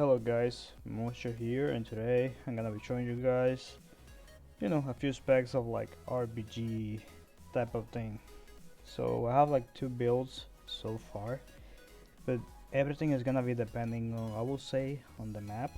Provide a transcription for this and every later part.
Hello guys, Monster here, and today I'm gonna be showing you guys, a few specs of like RPG type of thing. So I have like two builds so far, but everything is gonna be depending on, I will say, on the map.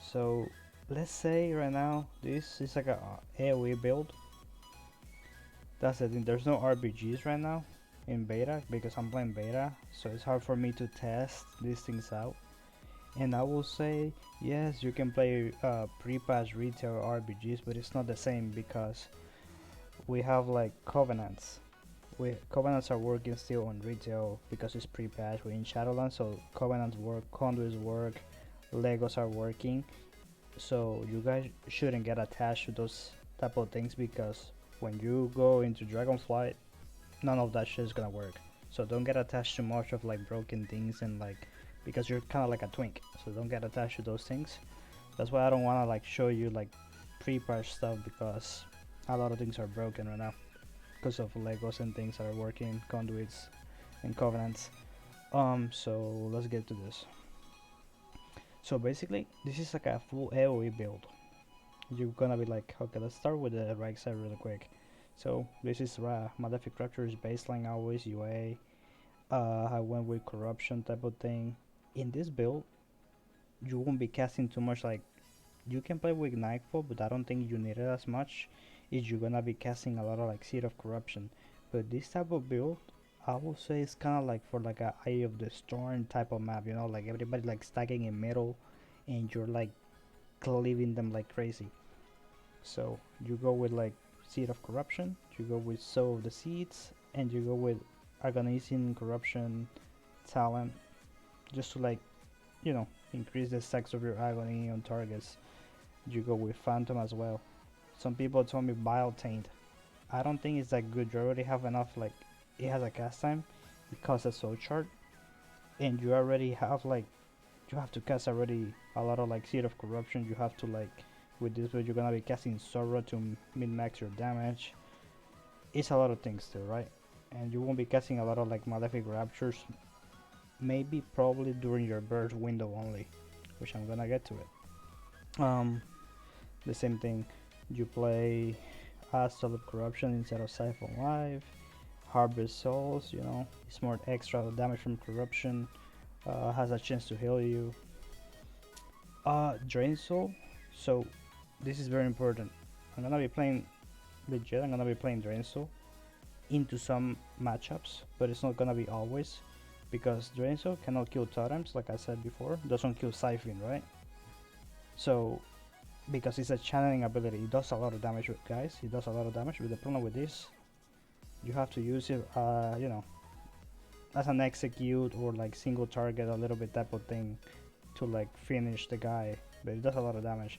So let's say right now this is like a AoE build. That's the thing, there's no RPGs right now in beta because I'm playing beta, so it's hard for me to test these things out. And I will say, yes, you can play pre-patch retail RPGs, but it's not the same because we have like covenants. Covenants are working still on retail because it's pre-patch. We're in Shadowlands, so covenants work, conduits work, Legos are working. So you guys shouldn't get attached to those type of things because when you go into Dragonflight, none of that shit is gonna work. So don't get attached to much of like broken things and like because you're kind of like a twink. So don't get attached to those things. That's why I don't want to like show you like pre-patch stuff because a lot of things are broken right now because of Legos and things that are working, conduits and covenants. So let's get to this. So basically, this is like a full AoE build. You're gonna be like, okay, let's start with the right side really quick. So this is Malefic Rapture's baseline always UA. I went with corruption type of thing. In this build, you won't be casting too much. Like you can play with Nightfall, but I don't think you need it as much. Is you're gonna be casting a lot of like Seed of Corruption. But this type of build, I will say it's kind of like for like a Eye of the Storm type of map. Like everybody like stacking in middle, and you're like cleaving them like crazy. So you go with like Seed of Corruption, you go with Sow of the Seeds, and you go with Agonizing Corruption Talent, just to like, increase the stacks of your agony on targets. You go with Phantom as well. Some people told me Bile Taint. I don't think it's that good. You already have enough, like, it has a cast time, it costs a soul chart, and you already have like, you have to cast already a lot of like Seed of Corruption. You have to like, with this build, you're gonna be casting Sorrow to min-max your damage. It's a lot of things still, right? And you won't be casting a lot of like Malefic Raptures, maybe probably during your burst window only, which I'm gonna get to it. The same thing, you play Astal of Corruption instead of Siphon Life. Harvest Souls, it's more extra damage from corruption, has a chance to heal you. Drain Soul, so this is very important. I'm gonna be playing legit, I'm gonna be playing Drain Soul into some matchups, but it's not gonna be always because Drain Soul cannot kill totems, like I said before, doesn't kill Siphon, right? So because it's a channeling ability, it does a lot of damage, guys. It does a lot of damage, but the problem with this, you have to use it, as an execute or like single target, a little bit type of thing to like finish the guy. But it does a lot of damage.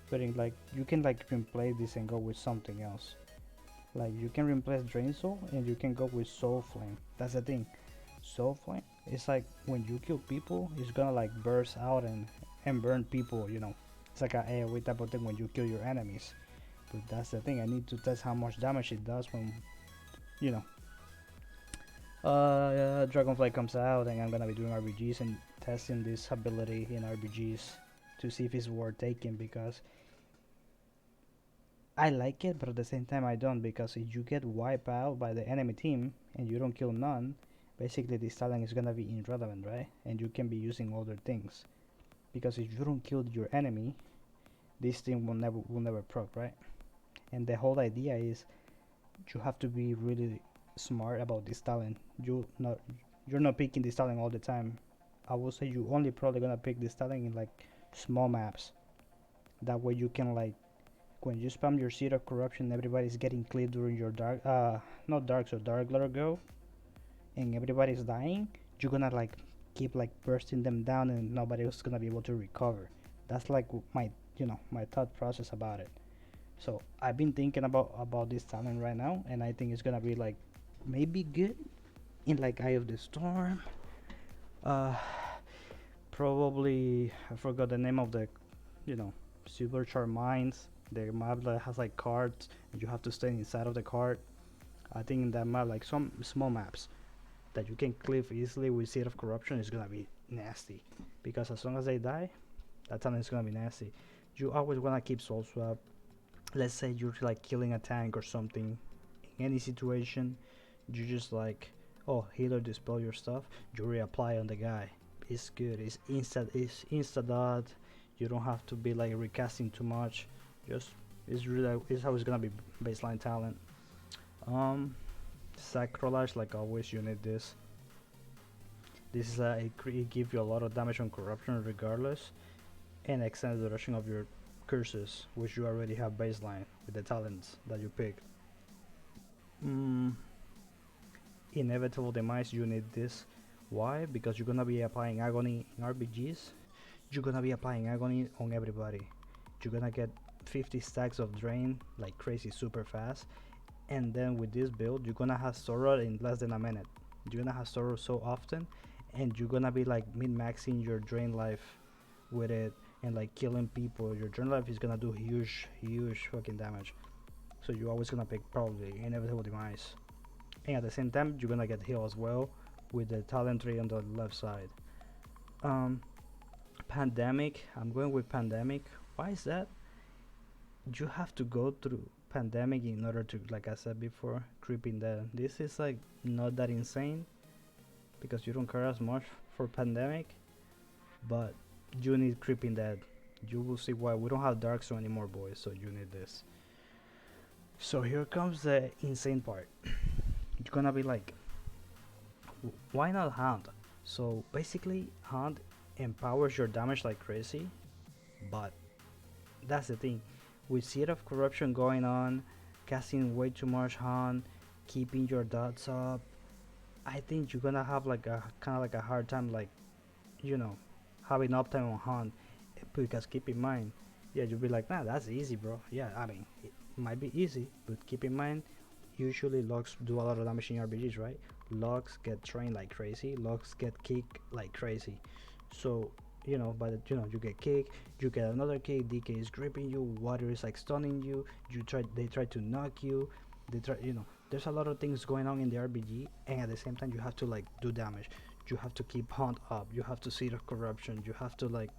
But in, like you can like replace this and go with something else. Like you can replace Drain Soul and you can go with Soul Flame. That's the thing. Soul Flame, it's like when you kill people, it's gonna like burst out and burn people. It's like a AoE type of thing when you kill your enemies. But that's the thing. I need to test how much damage it does when, you know, Dragonflight comes out, and I'm gonna be doing RBGs and testing this ability in RBGs to see if it's worth taking because I like it, but at the same time I don't, because if you get wiped out by the enemy team and you don't kill none, basically this talent is gonna be irrelevant, right? And you can be using other things because if you don't kill your enemy, this thing will never proc, right? And the whole idea is you have to be really smart about this talent. You're not picking this talent all the time. I will say you only probably gonna pick this talent in like small maps. That way you can like when you spam your Seed of Corruption, everybody's getting cleared during your not dark, so Darkglare go, and everybody's dying. You're gonna like keep like bursting them down, and nobody else is gonna be able to recover. That's like my thought process about it. So I've been thinking about this talent right now, and I think it's gonna be like maybe good in like Eye of the Storm. Uh, Probably I forgot the name of the, supercharged mines. The map that has like cards, and you have to stay inside of the card. I think in that map, like some small maps that you can cliff easily with Seed of Corruption, is gonna be nasty, because as long as they die, that talent is gonna be nasty. You always wanna keep soul swap. Let's say you're like killing a tank or something, in any situation, you just like, oh, healer dispel your stuff, you reapply on the guy. It's good. It's insta dot. You don't have to be like recasting too much. Just it's how it's gonna be baseline talent. Sacrilege, like always, you need this. This is it gives you a lot of damage on corruption regardless, and extends the duration of your curses, which you already have baseline with the talents that you picked. Inevitable demise, you need this. Why? Because you're gonna be applying agony in RPGs. You're gonna be applying agony on everybody. You're gonna get 50 stacks of drain like crazy super fast, and then with this build you're gonna have Sora in less than a minute. You're gonna have Sora so often, and you're gonna be like min-maxing your drain life with it and like killing people. Your drain life is gonna do huge fucking damage, so you're always gonna pick probably inevitable demise, and at the same time you're gonna get heal as well with the talent tree on the left side. Pandemic, I'm going with pandemic. Why is that? You have to go through pandemic in order to, like I said before, creeping dead. This is like not that insane because you don't care as much for pandemic, but you need creeping dead. You will see why. We don't have dark zone anymore, boys, so you need this. So here comes the insane part. You're gonna be like, why not Hunt? So basically Hunt empowers your damage like crazy, but that's the thing. With Seed of Corruption going on, casting way too much Hunt, keeping your dots up, I think you're gonna have like a kind of like a hard time, like, you know, having uptime on Hunt. Because keep in mind, yeah, you'll be like, nah, that's easy, bro. Yeah, I mean, it might be easy, but keep in mind, usually logs do a lot of damage in RPGs, right? Logs get trained like crazy, logs get kicked like crazy. So, you know, you get kicked, you get another kick, DK is gripping you, water is like stunning you, they try to knock you, there's a lot of things going on in the RPG, and at the same time you have to like do damage. You have to keep Hunt up, you have to see the corruption, you have to like,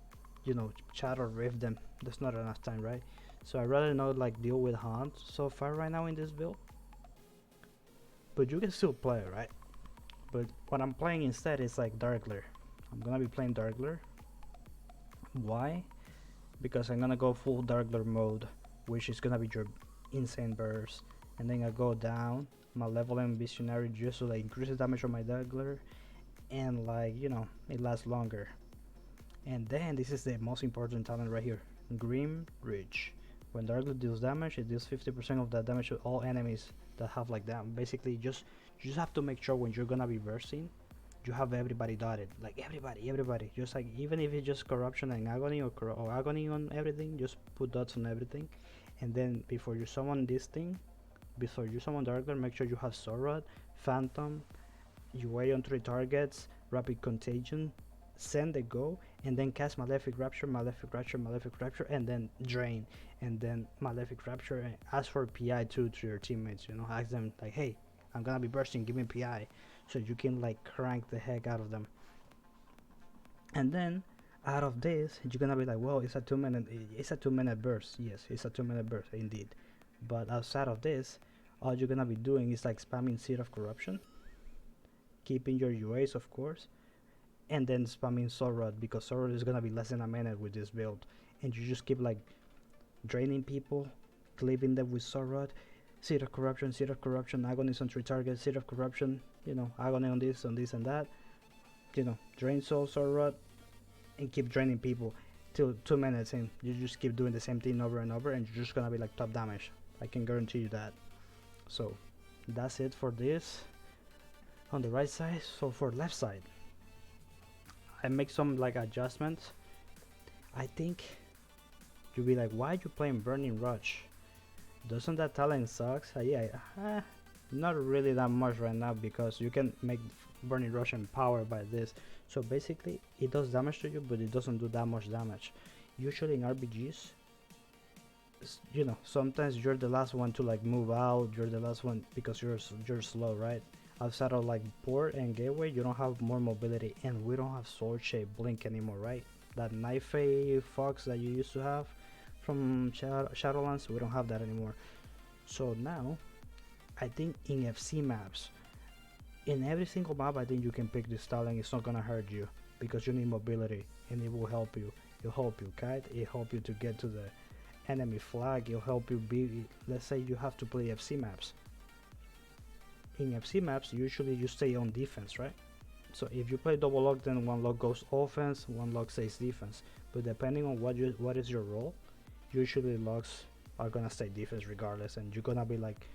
chat or riff them. There's not enough time, right? So I'd rather not like deal with Hunt so far right now in this build. But you can still play it, right? But what I'm playing instead is like Darkglare. I'm gonna be playing Darkglare. Why? Because I'm gonna go full Darkglare mode, which is gonna be your insane burst, and then I go down my level M visionary just to like increase the damage on my Darkglare, and like, it lasts longer. And then this is the most important talent right here, Grim Ridge. When Darkglare deals damage, it deals 50% of that damage to all enemies that have like that. Basically, you just have to make sure when you're gonna be bursting, you have everybody dotted, like everybody. Just like, even if it's just corruption and agony or agony on everything, just put dots on everything. And then before you summon Darkglare, make sure you have Sword, Phantom, UA on 3 targets, Rapid Contagion, send the go, and then cast Malefic Rapture, and then drain, and then Malefic Rapture, and ask for PI too to your teammates. Ask them like, hey, I'm gonna be bursting, give me PI, so you can like crank the heck out of them. And then out of this, you're gonna be like, well, it's a 2-minute burst. Yes, it's a 2-minute burst indeed. But outside of this, all you're gonna be doing is like spamming Seed of Corruption, keeping your UAs of course, and then spamming Sorod, because Sorod is gonna be less than a minute with this build, and you just keep like draining people, cleaving them with Sorod, Seed of Corruption, Agony on 3 targets, Seed of Corruption, Agony on this and that, drain Soul, Sorod, and keep draining people till 2 minutes in. You just keep doing the same thing over and over, and you're just gonna be like top damage. I can guarantee you that. So that's it for this on the right side. So for left side, I make some like adjustments. I think you'll be like, why are you playing Burning Rush? Doesn't that talent sucks? Not really that much right now, because you can make Burning Rush empowered by this. So basically it does damage to you, but it doesn't do that much damage. Usually in RPGs, sometimes you're the last one to like move out, you're the last one because you're slow, right? outside of like port and gateway, you don't have more mobility, and we don't have sword shape blink anymore, right? That knife fox that you used to have from Shadowlands, we don't have that anymore. So now I think in FC maps, in every single map, I think you can pick this talent. It's not gonna hurt you because you need mobility, and it will help you. It'll help you kite, it'll help you to get to the enemy flag, it'll help you be, let's say you have to play FC maps. In FC maps, usually you stay on defense, right? So if you play double lock, then one lock goes offense, one lock stays defense. But depending on what is your role, usually locks are gonna stay defense regardless, and you're gonna be like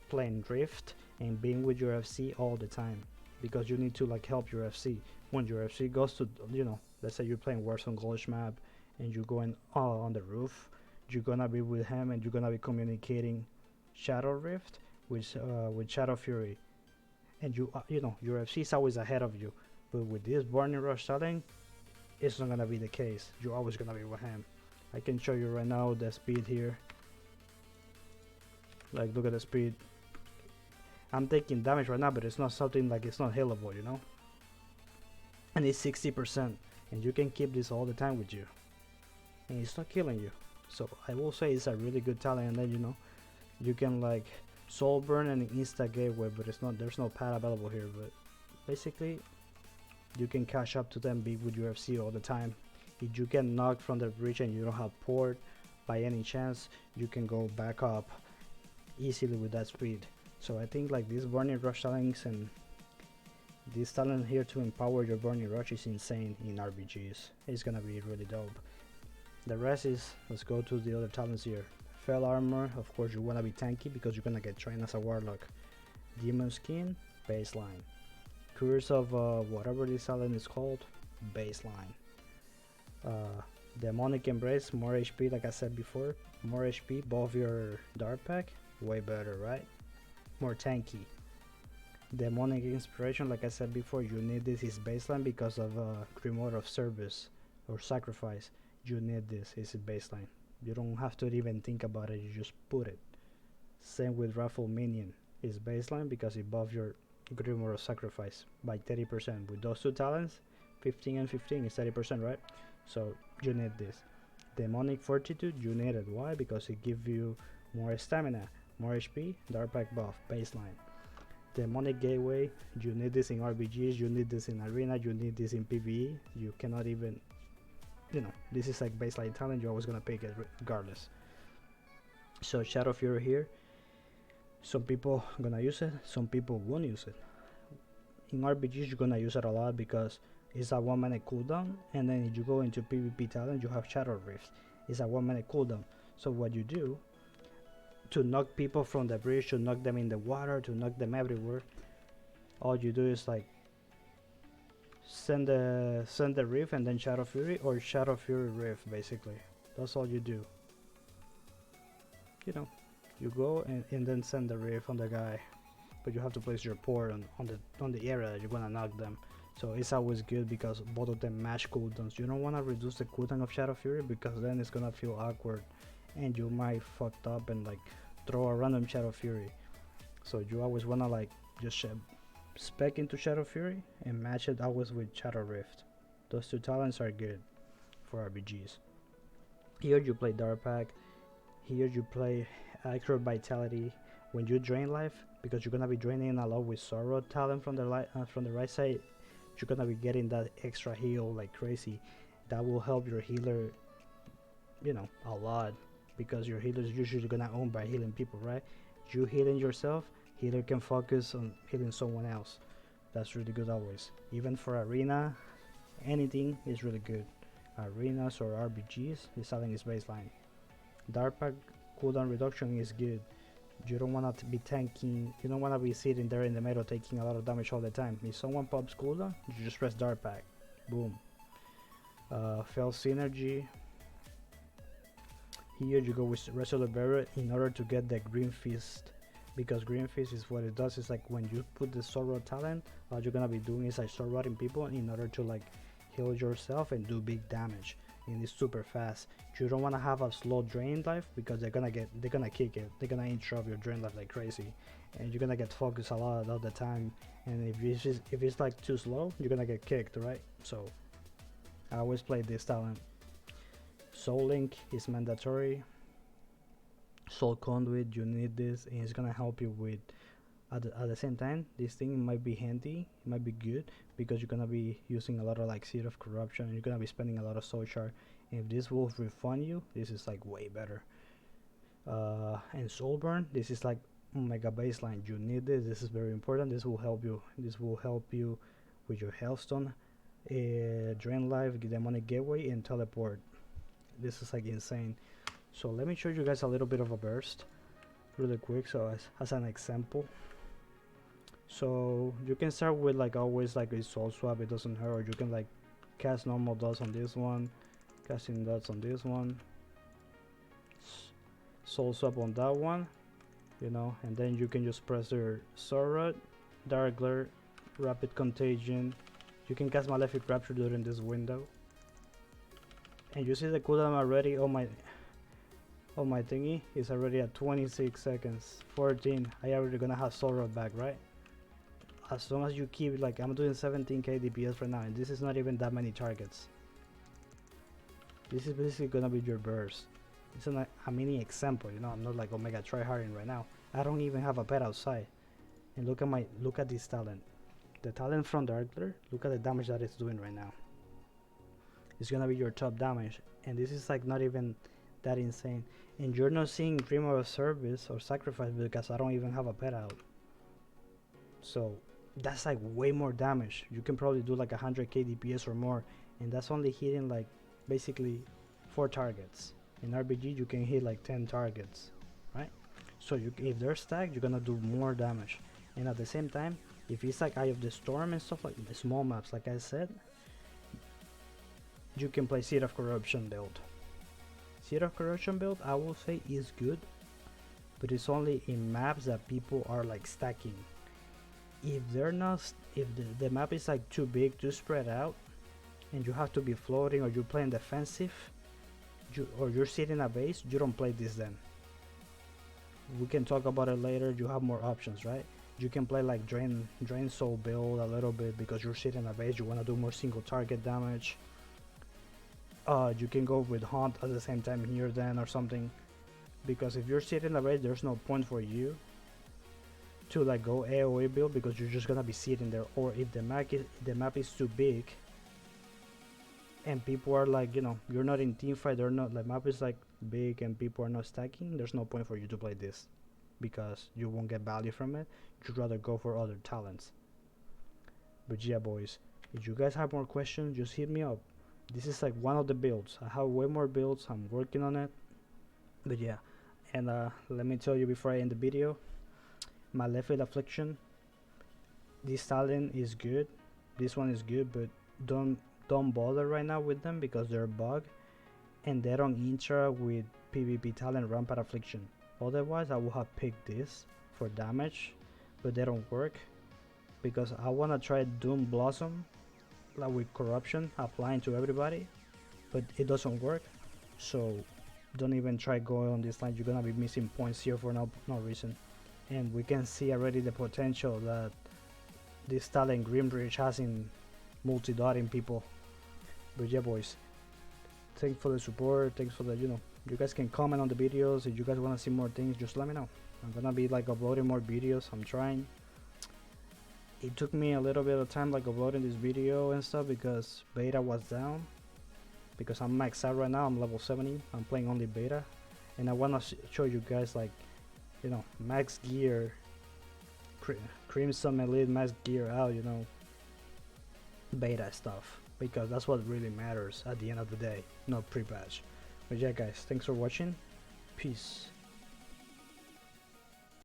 playing drift and being with your FC all the time because you need to like help your FC. When your FC goes to, you know, let's say you're playing Warzone Gulch map and you're going on the roof, you're gonna be with him and you're gonna be communicating Shadow Rift with Shadow Fury, and you know your FC is always ahead of you. But with this Burning Rush selling, it's not gonna be the case. You're always gonna be with him. I can show you right now the speed here. Like, look at the speed. I'm taking damage right now, but it's not something like, it's not hillable, you know. And it's 60%, and you can keep this all the time with you, and it's not killing you. So I will say it's a really good talent, and then, you know, you can like soul burn and insta gateway, but it's not, there's no pad available here. But basically you can cash up to them big with UFC all the time. If you get knocked from the bridge and you don't have port by any chance, you can go back up easily with that speed. So I think like these Burning Rush talents and this talent here to empower your Burning Rush is insane in RPGs. It's gonna be really dope. The rest is, let's go to the other talents here. Fell Armor, of course you wanna be tanky because you're gonna get trained as a Warlock. Demon Skin, baseline. Curse of whatever this talent is called, baseline. Demonic Embrace, more HP like I said before. More HP above your Dark Pack, way better, right? More tanky. Demonic Inspiration, like I said before, you need this is baseline because of Grimoire of Service or Sacrifice. You need this, it's a baseline. You don't have to even think about it, you just put it. Same with Raffle Minion, it's baseline because it buffs your Grimoire of Sacrifice by 30%. With those two talents, 15 and 15 is 30%, right? So you need this. Demonic Fortitude, you need it. Why? Because it gives you more stamina, more HP, Dark Pack buff, baseline. Demonic Gateway, you need this in RPGs, you need this in Arena, you need this in PvE. You cannot even, you know, this is like baseline talent, you're always gonna pick it regardless. So Shadow Fury here, some people are gonna use it, some people won't use it. In RPGs you're gonna use it a lot because it's a 1 minute cooldown, and then if you go into PvP talent you have Shadow Rift, it's a 1 minute cooldown. So what you do to knock people from the bridge, to knock them in the water, to knock them everywhere, all you do is like send the Rift and then Shadow Fury, or Shadow Fury Rift. Basically that's all you do, you know. You go and then send the Rift on the guy, but you have to place your port on the area that you're gonna knock them. So it's always good because both of them match cooldowns. You don't want to reduce the cooldown of Shadow Fury because then it's gonna feel awkward and you might fucked up and like throw a random Shadow Fury. So you always wanna like just spec into Shadow Fury and match it always with Shadow Rift. Those two talents are good for RPGs. Here you play Dark Pack, here you play Accurate Vitality. When you drain life, because you're gonna be draining a lot with Sorrow talent from the right side, you're gonna be getting that extra heal like crazy. That will help your healer, you know, a lot, because your healer is usually gonna own by healing people, right? You healing yourself, healer can focus on healing someone else. That's really good always. Even for Arena, anything is really good. Arenas or RPGs, the selling is baseline. Dark Pack cooldown reduction is good. You don't want to be tanking, you don't want to be sitting there in the middle taking a lot of damage all the time. If someone pops cooldown, you just press Dark Pack, boom. Fell Synergy, here you go with Resolute Barret in order to get the Green Fist, because Green Fist is what it does, is like when you put the Sword Rod talent, all you're gonna be doing is like sword rotting people in order to like heal yourself and do big damage. and it's super fast. You don't want to have a slow drain life because they're gonna kick it. They're gonna interrupt your drain life like crazy, and you're gonna get focused a lot of the time. And if it's like too slow, you're gonna get kicked, right? So I always play this talent. Soul Link is mandatory. Soul Conduit, you need this, and it's gonna help you with. At the same time, this thing might be handy, it might be good, because you're gonna be using a lot of like Seed of Corruption, and you're gonna be spending a lot of Soul Shard. And if this will refund you, this is like way better. And Soul Burn, this is like mega baseline. You need this. This is very important. This will help you. This will help you with your Healthstone, Drain Life, Demonic Gateway, and Teleport. This is like insane. So let me show you guys a little bit of a burst really quick, so as an example. So you can start with like always like a soul swap, it doesn't hurt. Or you can like cast normal dots on this one, casting dots on this one, soul swap on that one, you know, and then you can just press their Sword, Darkglare, Rapid Contagion. You can cast Malefic Rapture during this window, and you see the cooldown already. Oh my thingy is already at 26 seconds, 14. I already gonna have Soul Rod back, right? As long as you keep, like, I'm doing 17k DPS right now, and this is not even that many targets. This is basically gonna be your burst. It's a mini example, you know. I'm not like Omega tryharding right now. I don't even have a pet outside. And look at this talent. The talent from Darkglare, look at the damage that it's doing right now. It's gonna be your top damage, and this is like not even that insane. And you're not seeing Dream of Service or Sacrifice because I don't even have a pet out. So that's like way more damage. You can probably do like 100k DPS or more, and that's only hitting like basically 4 targets. In RBG you can hit like 10 targets, right? So if they're stacked, you're gonna do more damage. And at the same time, if it's like Eye of the Storm and stuff, like small maps, like I said, you can play Seed of Corruption build. Seed of Corruption build, I will say, is good, but it's only in maps that people are like stacking. If they're not, if the map is like too big, too spread out, and you have to be floating, or you're playing defensive, or you're sitting a base, you don't play this then. We can talk about it later. You have more options, right? You can play like Drain Soul build a little bit because you're sitting a base, you want to do more single target damage. You can go with Haunt at the same time here then or something, because if you're sitting a base, there's no point for you to like go AoE build because you're just gonna be sitting there. Or if the map is too big and people are like, you know, you're not in team fight, they're not, the map is like big and people are not stacking, there's no point for you to play this because you won't get value from it. You'd rather go for other talents. But yeah, boys, if you guys have more questions, just hit me up. This is like one of the builds. I have way more builds, I'm working on it. But yeah, and let me tell you before I end the video, my Malefic Affliction, this talent is good, this one is good, but don't bother right now with them because they're bugged and they don't interact with PvP talent Rampart Affliction. Otherwise I would have picked this for damage, but they don't work because I want to try Doom Blossom like with Corruption applying to everybody, but it doesn't work. So don't even try going on this line. You're gonna be missing points here for no reason. And we can see already the potential that this talent Grimridge has in multi-dotting people. But yeah, boys, thanks for the support, thanks for the, you know, you guys can comment on the videos. If you guys want to see more things, just let me know. I'm gonna be like uploading more videos. I'm trying. It took me a little bit of time like uploading this video and stuff because beta was down, because I'm maxed out right now. I'm level 70, I'm playing only beta, and I want to show you guys like, you know, max gear, Crimson Elite max gear out, you know, beta stuff, because that's what really matters at the end of the day, not pre-patch. But yeah, guys, thanks for watching. Peace.